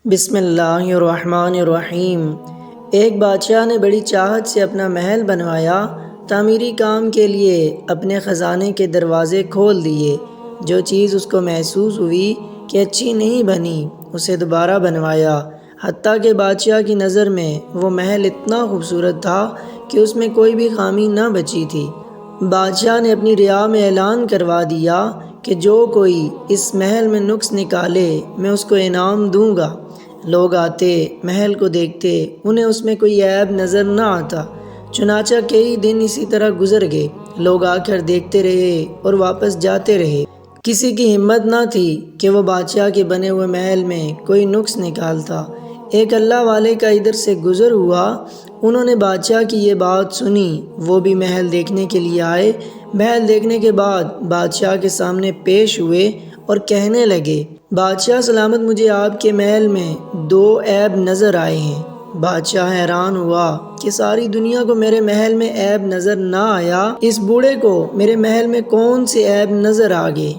بسم اللہ الرحمن الرحیم۔ ایک بادشاہ نے بڑی چاہت سے اپنا محل بنوایا۔ تعمیری کام کے لیے اپنے خزانے کے دروازے کھول دیے۔ جو چیز اس کو محسوس ہوئی کہ اچھی نہیں بنی اسے دوبارہ بنوایا، حتیٰ کہ بادشاہ کی نظر میں وہ محل اتنا خوبصورت تھا کہ اس میں کوئی بھی خامی نہ بچی تھی۔ بادشاہ نے اپنی رعایا میں اعلان کروا دیا کہ جو کوئی اس محل میں نقص نکالے میں اس کو انعام دوں گا۔ لوگ آتے، محل کو دیکھتے، انہیں اس میں کوئی عیب نظر نہ آتا۔ چنانچہ کئی دن اسی طرح گزر گئے۔ لوگ آ کر دیکھتے رہے اور واپس جاتے رہے۔ کسی کی ہمت نہ تھی کہ وہ بادشاہ کے بنے ہوئے محل میں کوئی نقص نکالتا۔ ایک اللہ والے کا ادھر سے گزر ہوا، انہوں نے بادشاہ کی یہ بات سنی۔ وہ بھی محل دیکھنے کے لیے آئے۔ محل دیکھنے کے بعد بادشاہ کے سامنے پیش ہوئے اور کہنے لگے، بادشاہ سلامت، مجھے آپ کے محل میں 2 عیب نظر آئے ہیں۔ بادشاہ حیران ہوا کہ ساری دنیا کو میرے محل میں عیب نظر نہ آیا، اس بوڑھے کو میرے محل میں کون سے عیب نظر آ گئے؟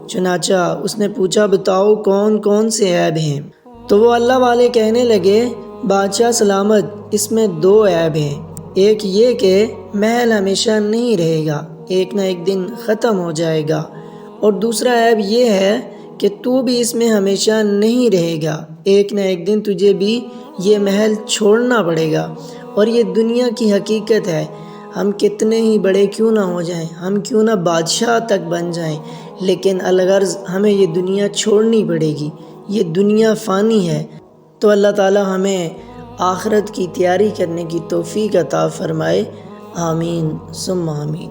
چنانچہ اس نے پوچھا، بتاؤ کون کون سے عیب ہیں؟ تو وہ اللہ والے کہنے لگے، بادشاہ سلامت، اس میں 2 عیب ہیں۔ ایک یہ کہ محل ہمیشہ نہیں رہے گا، ایک نہ ایک دن ختم ہو جائے گا، اور دوسرا عیب یہ ہے کہ تو بھی اس میں ہمیشہ نہیں رہے گا، ایک نہ ایک دن تجھے بھی یہ محل چھوڑنا پڑے گا۔ اور یہ دنیا کی حقیقت ہے، ہم کتنے ہی بڑے کیوں نہ ہو جائیں، ہم کیوں نہ بادشاہ تک بن جائیں، لیکن الغرض ہمیں یہ دنیا چھوڑنی پڑے گی۔ یہ دنیا فانی ہے۔ تو اللہ تعالی ہمیں آخرت کی تیاری کرنے کی توفیق عطا فرمائے۔ آمین ثم آمین۔